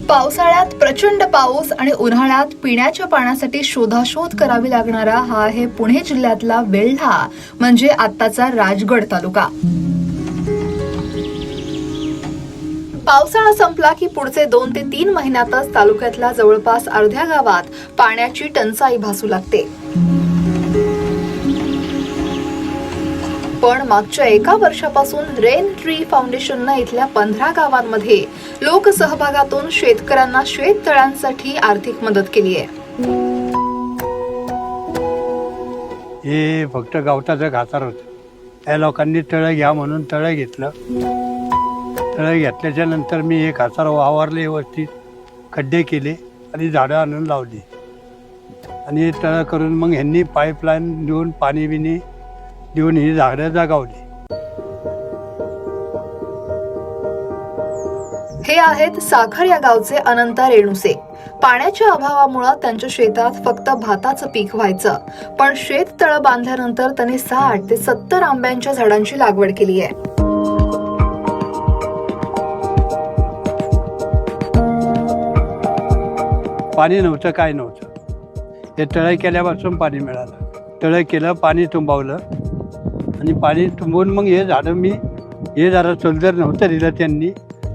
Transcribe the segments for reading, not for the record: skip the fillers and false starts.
पावसाळ्यात प्रचंड पाऊस आणि उन्हाळ्यात पिण्याच्या पाण्यासाठी शोधाशोध करावी लागणारा हा आहे पुणे जिल्ह्यातला वेल्हा म्हणजे आत्ताचा राजगड तालुका। पावसाळा संपला की पुढचे 2 ते 3 महिन्यातच तालुक्यातल्या जवळपास अर्ध्या गावात पाण्याची टंचाई भासू लागते। पण मागच्या 1 वर्षापासून रेन ट्री फाउंडेशनने इथल्या 15 गावांमध्ये लोकसहभागातून शेतकऱ्यांना शेततळ्यांसाठी आर्थिक मदत केली आहे। हे फक्त गवताचं घासार होतं। त्या लोकांनी तळं घ्या म्हणून तळं घेतलं। तळं घेतल्याच्या नंतर मी हे घासार वावरले, व्यवस्थित खड्डे केले आणि झाडं आणून लावली आणि तळं करून मग ह्यांनी पाईपलाईन देऊन पाणी बिणी देऊन ही झाडं जगावली। हे आहेत साखर या गावचे अनंत रेणुसे। पाण्याच्या अभावामुळे त्यांच्या शेतात फक्त भाताचं पीक व्हायचं, पण शेत तळं बांधल्यानंतर त्यांनी 60 ते 70 आंब्यांच्या झाडांची लागवड केली आहे। पाणी नव्हतं, काय नव्हतं। हे तळं केल्यापासून पाणी मिळालं। तळं केलं, पाणी तुंबवलं आणि पाणी तुंबवून मग हे झाडं हे जरा सोल्जर नव्हतं दिलं त्यांनी,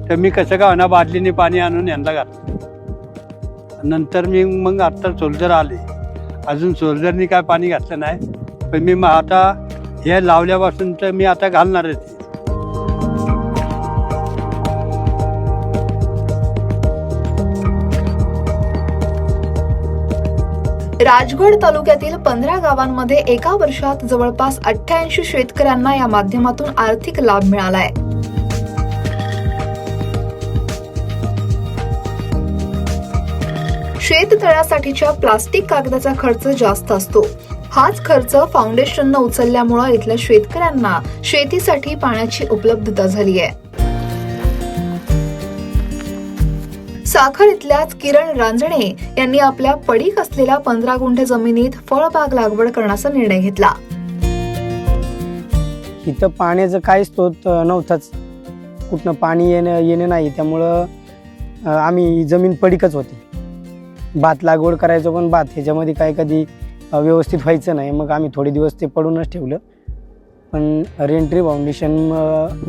तर मी कसं का होणार बादलीने पाणी आणून यांना घातलं। नंतर मी मग आत्ता सोल्जर आले, अजून सोल्जरनी काय पाणी घातलं नाही, पण मी मग आता हे लावल्यापासून तर मी आता घालणारच। राजगड तालुक्यातील 15 गावांमध्ये 1 वर्षात जवळपास 88 शेतकऱ्यांना या माध्यमातून आर्थिक लाभ मिळालाय। शेततळ्यासाठीच्या प्लास्टिक कागदाचा खर्च जास्त असतो। हाच खर्च फाउंडेशननं उचलल्यामुळे इथल्या शेतकऱ्यांना शेतीसाठी पाण्याची उपलब्धता झाली आहे। साखर इथल्याच किरण रांजणे यांनी आपल्या पडीक असलेल्या 15 गुंठे जमिनीत फळबाग लागवड करण्याचा निर्णय घेतला। इथं पाण्याचं काही स्रोत नव्हताच, कुठनं पाणी येणे नाही, त्यामुळं आम्ही जमीन पडीकच होती। भात लागवड करायचो, पण भात ह्याच्यामध्ये काय कधी व्यवस्थित व्हायचं नाही, मग आम्ही थोडे दिवस ते पडूनच ठेवलं। पण रेन ट्री फाउंडेशन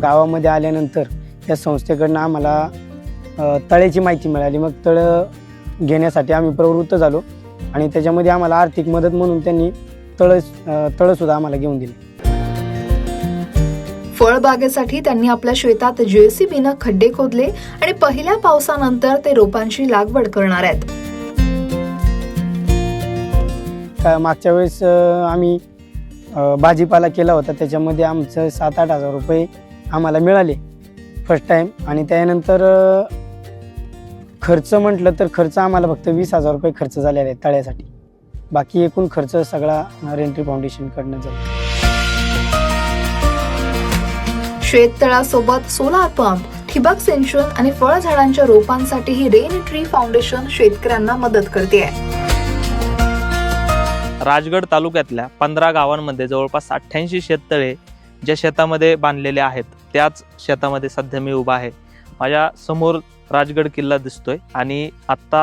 गावामध्ये आल्यानंतर त्या संस्थेकडनं आम्हाला तळ्याची माहिती मिळाली। मग तळं घेण्यासाठी आम्ही प्रवृत्त झालो आणि त्याच्यामध्ये आम्हाला आर्थिक मदत म्हणून त्यांनी तळं सुद्धा आम्हाला घेऊन दिले। फळबागेसाठी त्यांनी आपल्या शेतात JCBनं खड्डे खोदले आणि पहिल्या पावसानंतर ते रोपांची लागवड करणार आहेत। मागच्या वेळेस आम्ही भाजीपाला केला होता, त्याच्यामध्ये आमचं 7-8 हजार रुपये आम्हाला मिळाले फर्स्ट टाइम। आणि त्यानंतर खर्च म्हटलं तर खर्च आम्हाला फक्त 20,000 रुपये खर्च झालेला आहे तळ्यासाठी। बाकी एकूण खर्च सगळा रेन ट्री फाउंडेशनकडनं झाला। शेततळ्यासोबत सोलार पंप, ठिबक सिंचन आणि फळझाडांच्या रोपांसाठीही रेन ट्री फाउंडेशन शेतकऱ्यांना मदत करते। राजगड तालुक्यातल्या 15 गावांमध्ये जवळपास 88 शेततळे ज्या शेतामध्ये बांधलेले आहेत, त्याच शेतामध्ये सध्या मी उभा आहे। माझ्या समोर राजगड किल्ला दिसतोय आणि आता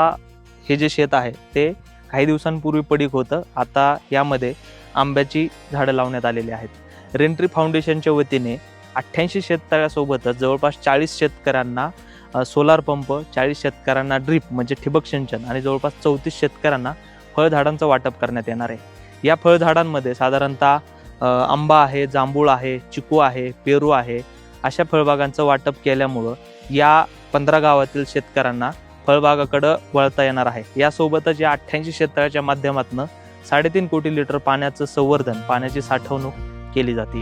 हे जे शेत आहे ते काही दिवसांपूर्वी पडीक होतं। आता यामध्ये आंब्याची झाडं लावण्यात आलेली आहेत। रेन ट्री फाउंडेशनच्या वतीने 88 शेततळ्यासोबतच जवळपास 40 शेतकऱ्यांना सोलार पंप, 40 शेतकऱ्यांना ड्रीप म्हणजे ठिबक सिंचन आणि जवळपास 34 शेतकऱ्यांना फळझाडांचं वाटप करण्यात येणार आहे। या फळझाडांमध्ये साधारणतः आंबा आहे, जांभूळ आहे, चिकू आहे, पेरू आहे, अशा फळबागांचं वाटप केल्यामुळं या 15 गावातील शेतकऱ्यांना फळबागाकडं वळता येणार आहे। यासोबतच या 88 शेततळ्याच्या माध्यमातून 3.5 कोटी लिटर पाण्याचं संवर्धन, पाण्याची साठवणूक केली जाते।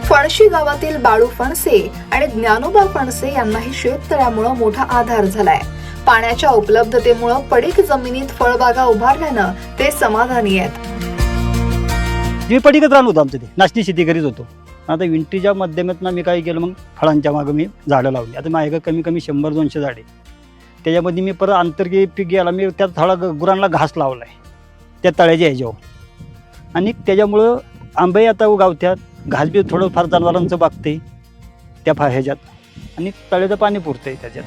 फणशी गावातील बाळू फणसे आणि ज्ञानोबा फणसे यांनाही शेततळ्यामुळे मोठा आधार झालाय। पाण्याच्या उपलब्धतेमुळे पडीक जमिनीत फळबागा उभारल्यानं ते समाधानी आहेत। जे पडीकच रान होतं आमचं, ते नाचणी शेती करीत होतो। आता विंटीच्या माध्यमातून मी काय केलं, मग फळांच्या मागं मी झाडं लावली। आता माझ्या कमी कमी 100-200 झाडे, त्याच्यामध्ये मी परत आंतर्गत पीक घ्यायला मी त्यात थोडा गुरांना घास लावलाय त्या तळ्याच्या ह्याच्यावर, आणि त्याच्यामुळं आंबे आता उगावत्यात, घास बी थोडं फार जनावरांचं बागते त्या ह्याच्यात। आणि तळ्याचं पाणी पुरतंय त्याच्यात.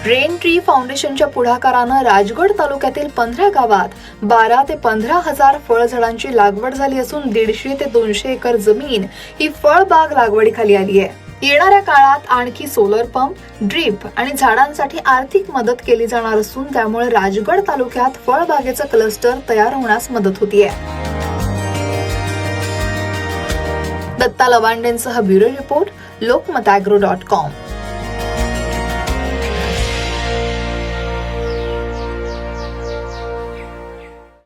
रेन ट्री फाउंडेशनच्या पुढाकारानं राजगड तालुक्यातील 15 गावात 12 ते 15,000 फळझाडांची लागवड झाली असून 150 ते 200 एकर जमीन ही फळबाग लागवडीखाली आली आहे. येणाऱ्या काळात आणखी सोलर पंप, ड्रीप आणि झाडांसाठी आर्थिक मदत केली जाणार असून त्यामुळे राजगड तालुक्यात फळबागेचं क्लस्टर तयार होण्यास मदत होतीये. दत्ता लवांडेंसह ब्युरो रिपोर्ट, लोकमतagro.com.